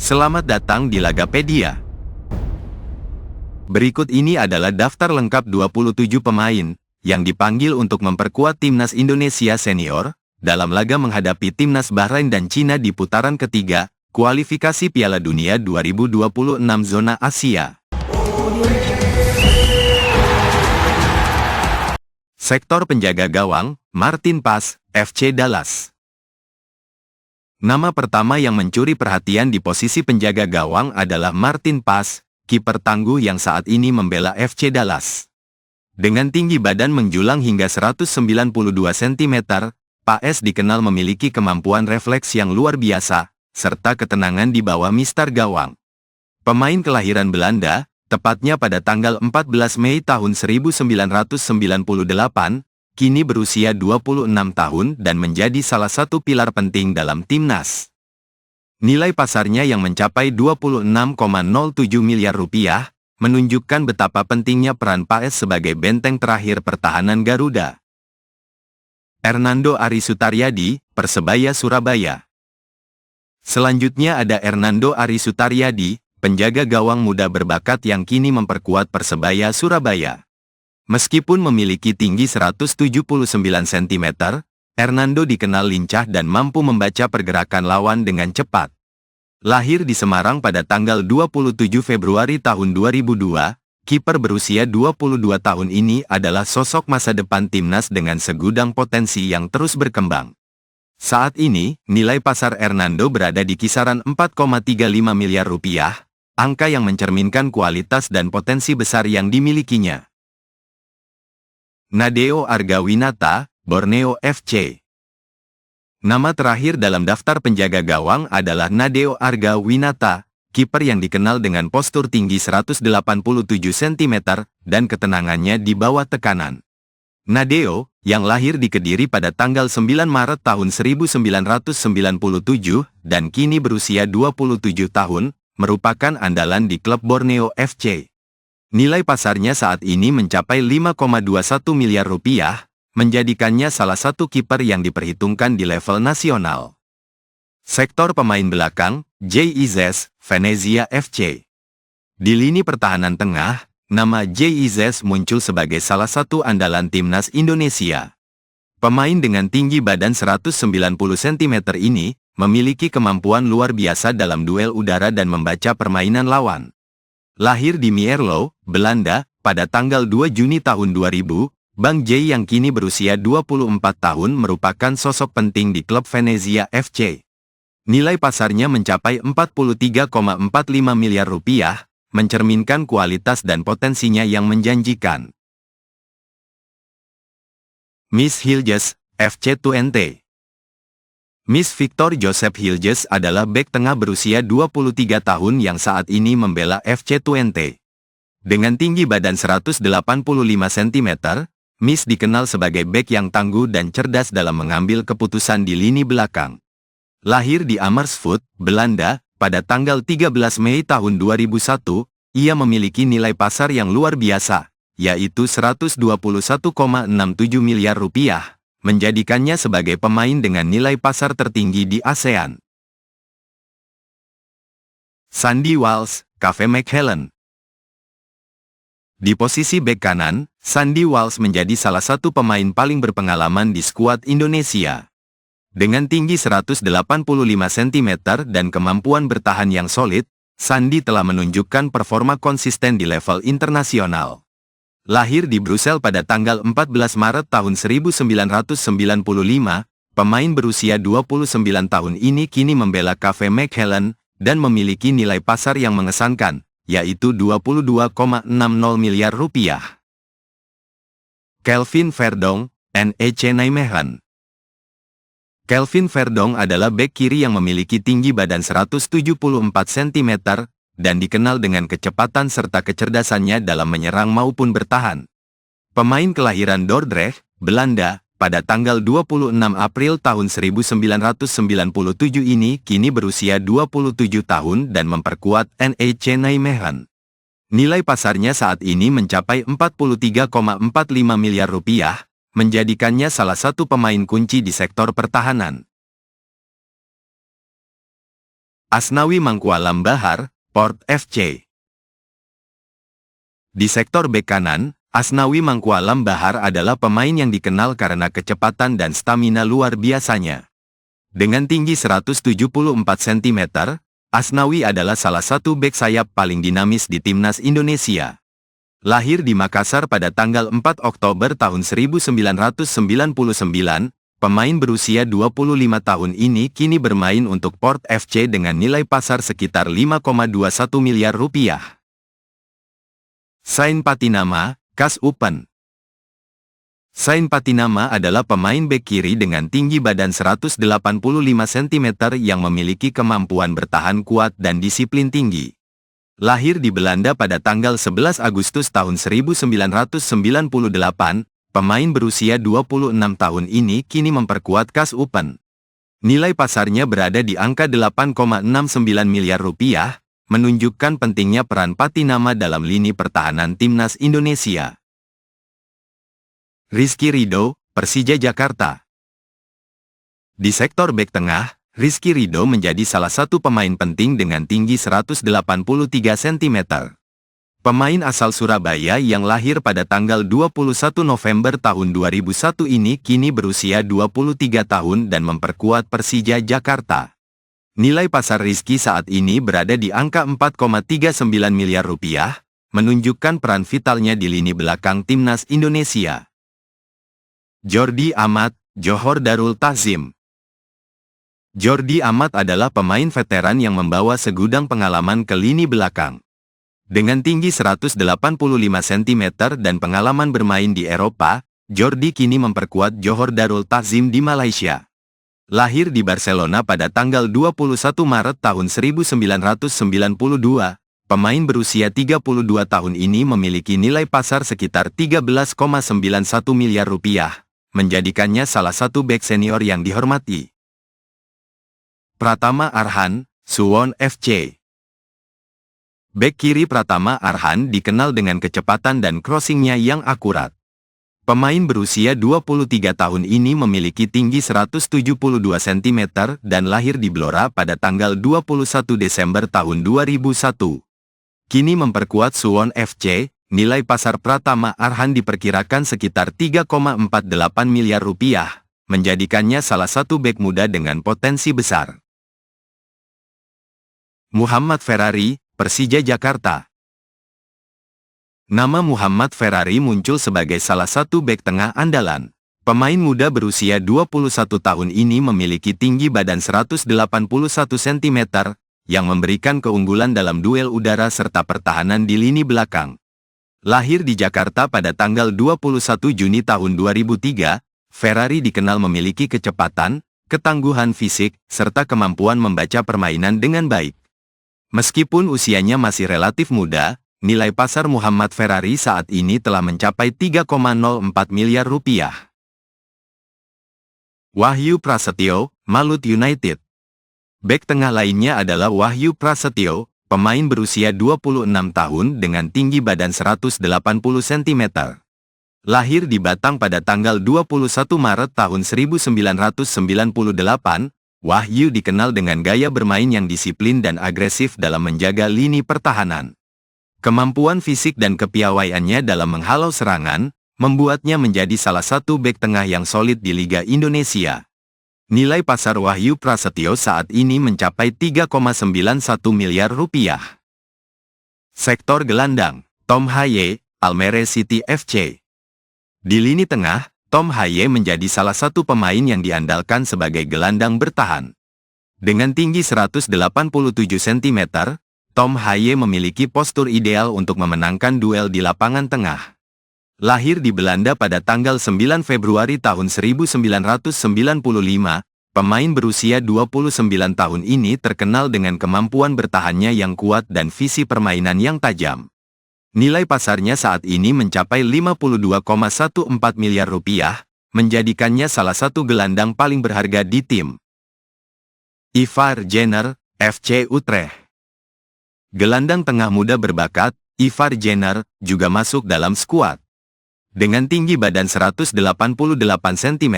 Selamat datang di Lagapedia. Berikut ini adalah daftar lengkap 27 pemain yang dipanggil untuk memperkuat timnas Indonesia senior dalam laga menghadapi timnas Bahrain dan Cina di putaran ketiga kualifikasi Piala Dunia 2026 zona Asia. Sektor penjaga gawang, Martin Paes, FC Dallas. Nama pertama yang mencuri perhatian di posisi penjaga gawang adalah Martin Paes, kiper tangguh yang saat ini membela FC Dallas. Dengan tinggi badan menjulang hingga 192 cm, Paes dikenal memiliki kemampuan refleks yang luar biasa, serta ketenangan di bawah mistar gawang. Pemain kelahiran Belanda, tepatnya pada tanggal 14 Mei tahun 1998, kini berusia 26 tahun dan menjadi salah satu pilar penting dalam timnas. Nilai pasarnya yang mencapai 26,07 miliar rupiah, menunjukkan betapa pentingnya peran Paes sebagai benteng terakhir pertahanan Garuda. Hernando Ari Sutaryadi, Persebaya Surabaya. Selanjutnya ada Hernando Ari Sutaryadi, penjaga gawang muda berbakat yang kini memperkuat Persebaya Surabaya. Meskipun memiliki tinggi 179 cm, Hernando dikenal lincah dan mampu membaca pergerakan lawan dengan cepat. Lahir di Semarang pada tanggal 27 Februari tahun 2002, kiper berusia 22 tahun ini adalah sosok masa depan timnas dengan segudang potensi yang terus berkembang. Saat ini, nilai pasar Hernando berada di kisaran 4,35 miliar rupiah, angka yang mencerminkan kualitas dan potensi besar yang dimilikinya. Nadeo Argawinata, Borneo FC. Nama terakhir dalam daftar penjaga gawang adalah Nadeo Argawinata, kiper yang dikenal dengan postur tinggi 187 cm dan ketenangannya di bawah tekanan. Nadeo, yang lahir di Kediri pada tanggal 9 Maret tahun 1997 dan kini berusia 27 tahun, merupakan andalan di klub Borneo FC. Nilai pasarnya saat ini mencapai 5,21 miliar rupiah, menjadikannya salah satu kiper yang diperhitungkan di level nasional. Sektor pemain belakang, JIZ, Venezia FC. Di lini pertahanan tengah, nama JIZ muncul sebagai salah satu andalan timnas Indonesia. Pemain dengan tinggi badan 190 cm ini, memiliki kemampuan luar biasa dalam duel udara dan membaca permainan lawan. Lahir di Mierlo, Belanda, pada tanggal 2 Juni tahun 2000, Bang J yang kini berusia 24 tahun merupakan sosok penting di klub Venezia FC. Nilai pasarnya mencapai 43,45 miliar rupiah, mencerminkan kualitas dan potensinya yang menjanjikan. Miss Hilges, FC Twente. Miss Victor Joseph Hilges adalah bek tengah berusia 23 tahun yang saat ini membela FC Twente. Dengan tinggi badan 185 cm, Miss dikenal sebagai bek yang tangguh dan cerdas dalam mengambil keputusan di lini belakang. Lahir di Amersfoort, Belanda, pada tanggal 13 Mei tahun 2001, ia memiliki nilai pasar yang luar biasa, yaitu 121,67 miliar rupiah. Menjadikannya sebagai pemain dengan nilai pasar tertinggi di ASEAN. Sandy Walsh, Cafe Mechelen. Di posisi bek kanan, Sandy Walsh menjadi salah satu pemain paling berpengalaman di skuad Indonesia. Dengan tinggi 185 cm dan kemampuan bertahan yang solid, Sandy telah menunjukkan performa konsisten di level internasional. Lahir di Brussel pada tanggal 14 Maret tahun 1995, pemain berusia 29 tahun ini kini membela Cafe Mechelen dan memiliki nilai pasar yang mengesankan, yaitu 22,60 miliar rupiah. Kelvin Verdong, NEC Nijmegen. Kelvin Verdong adalah bek kiri yang memiliki tinggi badan 174 cm, dan dikenal dengan kecepatan serta kecerdasannya dalam menyerang maupun bertahan. Pemain kelahiran Dordrecht, Belanda, pada tanggal 26 April tahun 1997 ini kini berusia 27 tahun dan memperkuat NEC Nijmegen. Nilai pasarnya saat ini mencapai 43,45 miliar rupiah, menjadikannya salah satu pemain kunci di sektor pertahanan. Asnawi Mangkualam Bahar, Port FC. Di sektor bek kanan, Asnawi Mangkualam Bahar adalah pemain yang dikenal karena kecepatan dan stamina luar biasanya. Dengan tinggi 174 cm, Asnawi adalah salah satu bek sayap paling dinamis di timnas Indonesia. Lahir di Makassar pada tanggal 4 Oktober tahun 1999, pemain berusia 25 tahun ini kini bermain untuk Port FC dengan nilai pasar sekitar 5,21 miliar rupiah. Sain Patinama, KAS Open. Sain Patinama adalah pemain bek kiri dengan tinggi badan 185 cm yang memiliki kemampuan bertahan kuat dan disiplin tinggi. Lahir di Belanda pada tanggal 11 Agustus tahun 1998, pemain berusia 26 tahun ini kini memperkuat KAS Open. Nilai pasarnya berada di angka 8,69 miliar rupiah, menunjukkan pentingnya peran Patinama dalam lini pertahanan timnas Indonesia. Rizky Ridho, Persija Jakarta. Di sektor bek tengah, Rizky Ridho menjadi salah satu pemain penting dengan tinggi 183 cm. Pemain asal Surabaya yang lahir pada tanggal 21 November tahun 2001 ini kini berusia 23 tahun dan memperkuat Persija Jakarta. Nilai pasar Rizky saat ini berada di angka 4,39 miliar rupiah, menunjukkan peran vitalnya di lini belakang timnas Indonesia. Jordi Amat, Johor Darul Ta'zim. Jordi Amat adalah pemain veteran yang membawa segudang pengalaman ke lini belakang. Dengan tinggi 185 cm dan pengalaman bermain di Eropa, Jordi kini memperkuat Johor Darul Ta'zim di Malaysia. Lahir di Barcelona pada tanggal 21 Maret tahun 1992, pemain berusia 32 tahun ini memiliki nilai pasar sekitar 13,91 miliar rupiah, menjadikannya salah satu bek senior yang dihormati. Pratama Arhan, Suwon FC. Bek kiri Pratama Arhan dikenal dengan kecepatan dan crossingnya yang akurat. Pemain berusia 23 tahun ini memiliki tinggi 172 cm dan lahir di Blora pada tanggal 21 Desember tahun 2001. Kini memperkuat Suwon FC, nilai pasar Pratama Arhan diperkirakan sekitar 3,48 miliar rupiah, menjadikannya salah satu bek muda dengan potensi besar. Muhammad Ferrari, Persija Jakarta. Nama Muhammad Ferrari muncul sebagai salah satu bek tengah andalan. Pemain muda berusia 21 tahun ini memiliki tinggi badan 181 cm, yang memberikan keunggulan dalam duel udara serta pertahanan di lini belakang. Lahir di Jakarta pada tanggal 21 Juni tahun 2003, Ferrari dikenal memiliki kecepatan, ketangguhan fisik, serta kemampuan membaca permainan dengan baik. Meskipun usianya masih relatif muda, nilai pasar Muhammad Ferrari saat ini telah mencapai 3,04 miliar rupiah. Wahyu Prasetyo, Malut United. Bek tengah lainnya adalah Wahyu Prasetyo, pemain berusia 26 tahun dengan tinggi badan 180 cm. Lahir di Batang pada tanggal 21 Maret tahun 1998, Wahyu dikenal dengan gaya bermain yang disiplin dan agresif dalam menjaga lini pertahanan. Kemampuan fisik dan kepiawaiannya dalam menghalau serangan, membuatnya menjadi salah satu bek tengah yang solid di Liga Indonesia. Nilai pasar Wahyu Prasetyo saat ini mencapai 3,91 miliar rupiah. Sektor gelandang, Tom Haye, Almere City FC. Di lini tengah, Tom Haye menjadi salah satu pemain yang diandalkan sebagai gelandang bertahan. Dengan tinggi 187 cm, Tom Haye memiliki postur ideal untuk memenangkan duel di lapangan tengah. Lahir di Belanda pada tanggal 9 Februari tahun 1995, pemain berusia 29 tahun ini terkenal dengan kemampuan bertahannya yang kuat dan visi permainan yang tajam. Nilai pasarnya saat ini mencapai 52,14 miliar rupiah, menjadikannya salah satu gelandang paling berharga di tim. Ivar Jenner, FC Utrecht. Gelandang tengah muda berbakat, Ivar Jenner, juga masuk dalam skuad. Dengan tinggi badan 188 cm,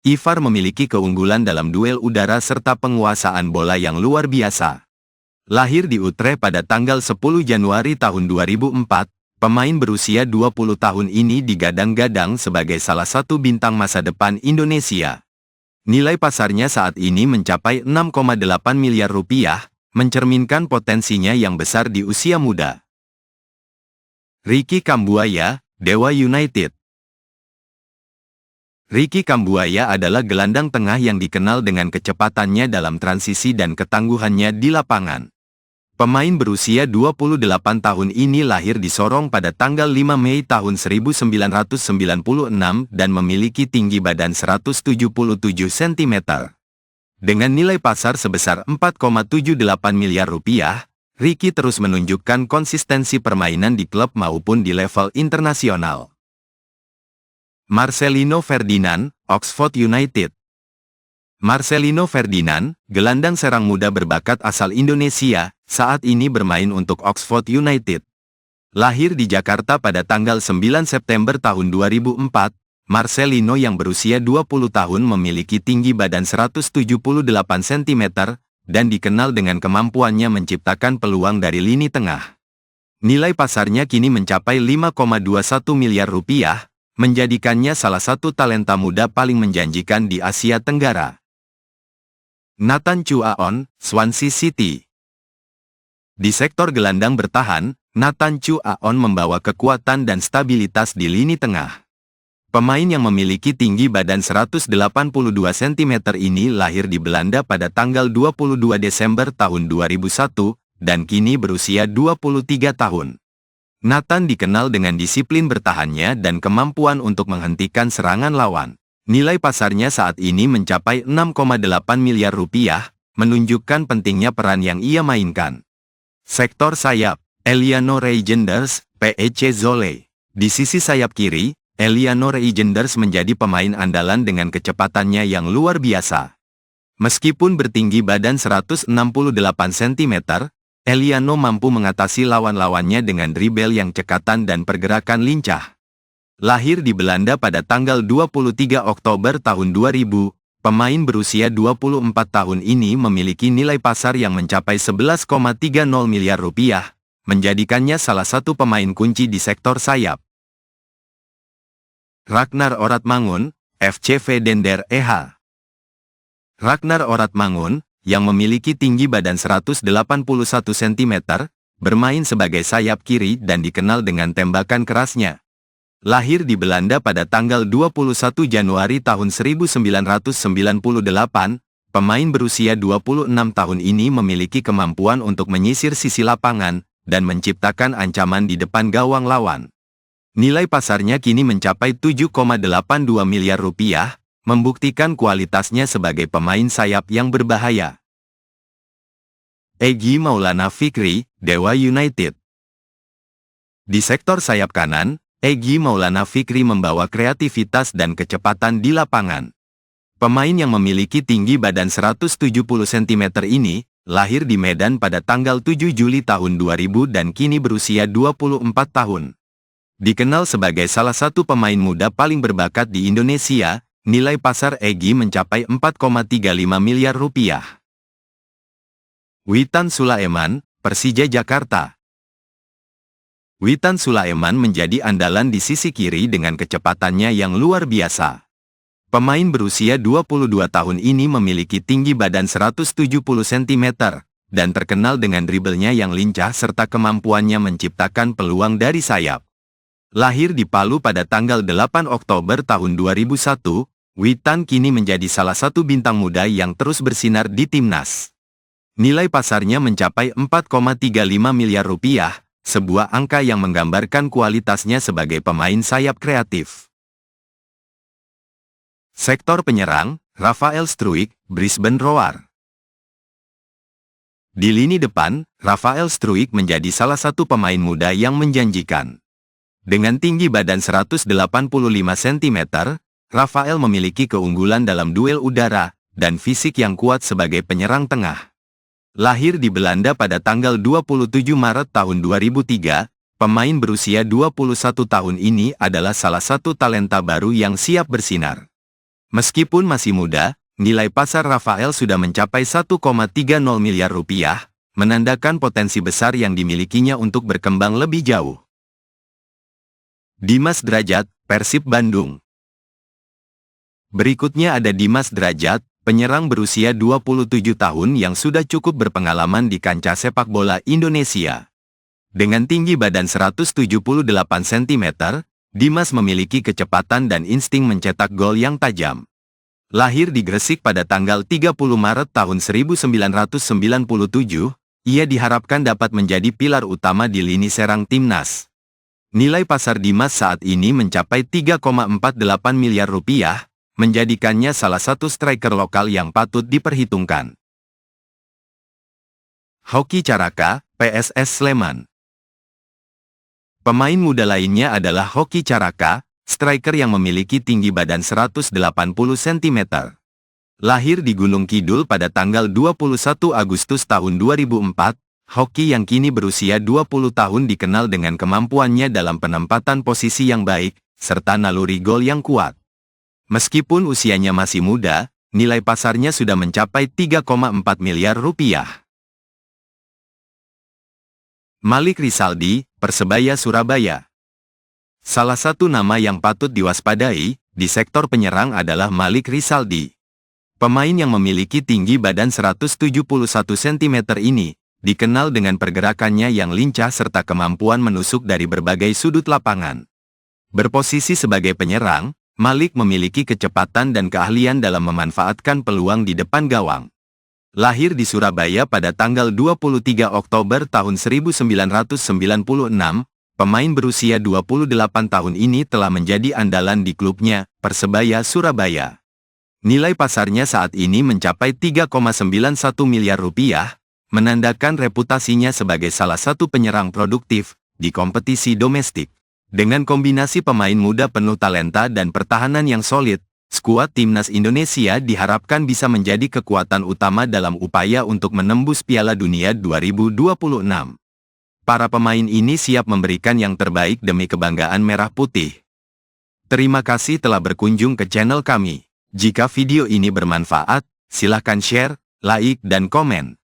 Ivar memiliki keunggulan dalam duel udara serta penguasaan bola yang luar biasa. Lahir di Utrecht pada tanggal 10 Januari tahun 2004, pemain berusia 20 tahun ini digadang-gadang sebagai salah satu bintang masa depan Indonesia. Nilai pasarnya saat ini mencapai 6,8 miliar rupiah, mencerminkan potensinya yang besar di usia muda. Ricky Kambuaya, Dewa United. Ricky Kambuaya adalah gelandang tengah yang dikenal dengan kecepatannya dalam transisi dan ketangguhannya di lapangan. Pemain berusia 28 tahun ini lahir di Sorong pada tanggal 5 Mei tahun 1996 dan memiliki tinggi badan 177 cm. Dengan nilai pasar sebesar 4,78 miliar rupiah, Ricky terus menunjukkan konsistensi permainan di klub maupun di level internasional. Marcelino Ferdinand, Oxford United. Marcelino Ferdinand, gelandang serang muda berbakat asal Indonesia, saat ini bermain untuk Oxford United. Lahir di Jakarta pada tanggal 9 September tahun 2004, Marcelino yang berusia 20 tahun memiliki tinggi badan 178 cm, dan dikenal dengan kemampuannya menciptakan peluang dari lini tengah. Nilai pasarnya kini mencapai 5,21 miliar rupiah, menjadikannya salah satu talenta muda paling menjanjikan di Asia Tenggara. Nathan Chu-aon, Swansea City. Di sektor gelandang bertahan, Nathan Chu-aon membawa kekuatan dan stabilitas di lini tengah. Pemain yang memiliki tinggi badan 182 cm ini lahir di Belanda pada tanggal 22 Desember tahun 2001, dan kini berusia 23 tahun. Nathan dikenal dengan disiplin bertahannya dan kemampuan untuk menghentikan serangan lawan. Nilai pasarnya saat ini mencapai 6,8 miliar rupiah, menunjukkan pentingnya peran yang ia mainkan. Sektor sayap, Eliano Reijenders, PEC Zwolle. Di sisi sayap kiri, Eliano Reijenders menjadi pemain andalan dengan kecepatannya yang luar biasa. Meskipun bertinggi badan 168 cm, Eliano mampu mengatasi lawan-lawannya dengan dribble yang cekatan dan pergerakan lincah. Lahir di Belanda pada tanggal 23 Oktober tahun 2000, pemain berusia 24 tahun ini memiliki nilai pasar yang mencapai 11,30 miliar rupiah, menjadikannya salah satu pemain kunci di sektor sayap. Ragnar Oratmangun, FC Vedender e.H. Ragnar Oratmangun, yang memiliki tinggi badan 181 cm, bermain sebagai sayap kiri dan dikenal dengan tembakan kerasnya. Lahir di Belanda pada tanggal 21 Januari tahun 1998, pemain berusia 26 tahun ini memiliki kemampuan untuk menyisir sisi lapangan dan menciptakan ancaman di depan gawang lawan. Nilai pasarnya kini mencapai 7,82 miliar rupiah, membuktikan kualitasnya sebagai pemain sayap yang berbahaya. Egy Maulana Fikri, Dewa United. Di sektor sayap kanan, Egy Maulana Fikri membawa kreativitas dan kecepatan di lapangan. Pemain yang memiliki tinggi badan 170 cm ini, lahir di Medan pada tanggal 7 Juli tahun 2000 dan kini berusia 24 tahun. Dikenal sebagai salah satu pemain muda paling berbakat di Indonesia, nilai pasar Egy mencapai 4,35 miliar rupiah. Witan Sulaiman, Persija Jakarta. Witan Sulaiman menjadi andalan di sisi kiri dengan kecepatannya yang luar biasa. Pemain berusia 22 tahun ini memiliki tinggi badan 170 cm, dan terkenal dengan dribblenya yang lincah serta kemampuannya menciptakan peluang dari sayap. Lahir di Palu pada tanggal 8 Oktober tahun 2001, Witan kini menjadi salah satu bintang muda yang terus bersinar di timnas. Nilai pasarnya mencapai 4,35 miliar rupiah, sebuah angka yang menggambarkan kualitasnya sebagai pemain sayap kreatif. Sektor penyerang, Rafael Struijk, Brisbane Roar. Di lini depan, Rafael Struijk menjadi salah satu pemain muda yang menjanjikan. Dengan tinggi badan 185 cm, Rafael memiliki keunggulan dalam duel udara, dan fisik yang kuat sebagai penyerang tengah. Lahir di Belanda pada tanggal 27 Maret tahun 2003, pemain berusia 21 tahun ini adalah salah satu talenta baru yang siap bersinar. Meskipun masih muda, nilai pasar Rafael sudah mencapai 1,30 miliar rupiah, menandakan potensi besar yang dimilikinya untuk berkembang lebih jauh. Dimas Drajat, Persib Bandung. Berikutnya ada Dimas Drajat, penyerang berusia 27 tahun yang sudah cukup berpengalaman di kancah sepak bola Indonesia. Dengan tinggi badan 178 cm, Dimas memiliki kecepatan dan insting mencetak gol yang tajam. Lahir di Gresik pada tanggal 30 Maret tahun 1997, ia diharapkan dapat menjadi pilar utama di lini serang timnas. Nilai pasar Dimas saat ini mencapai 3,48 miliar rupiah, menjadikannya salah satu striker lokal yang patut diperhitungkan. Hoki Caraka, PSS Sleman. Pemain muda lainnya adalah Hoki Caraka, striker yang memiliki tinggi badan 180 cm. Lahir di Gunung Kidul pada tanggal 21 Agustus tahun 2004, Hoki yang kini berusia 20 tahun dikenal dengan kemampuannya dalam penempatan posisi yang baik, serta naluri gol yang kuat. Meskipun usianya masih muda, nilai pasarnya sudah mencapai 3,4 miliar rupiah. Malik Rizaldi, Persebaya Surabaya. Salah satu nama yang patut diwaspadai di sektor penyerang adalah Malik Rizaldi. Pemain yang memiliki tinggi badan 171 cm ini, dikenal dengan pergerakannya yang lincah serta kemampuan menusuk dari berbagai sudut lapangan. Berposisi sebagai penyerang, Malik memiliki kecepatan dan keahlian dalam memanfaatkan peluang di depan gawang. Lahir di Surabaya pada tanggal 23 Oktober tahun 1996, pemain berusia 28 tahun ini telah menjadi andalan di klubnya, Persebaya Surabaya. Nilai pasarnya saat ini mencapai 3,91 miliar rupiah, menandakan reputasinya sebagai salah satu penyerang produktif di kompetisi domestik. Dengan kombinasi pemain muda penuh talenta dan pertahanan yang solid, skuad timnas Indonesia diharapkan bisa menjadi kekuatan utama dalam upaya untuk menembus Piala Dunia 2026. Para pemain ini siap memberikan yang terbaik demi kebanggaan merah putih. Terima kasih telah berkunjung ke channel kami. Jika video ini bermanfaat, silakan share, like, dan komen.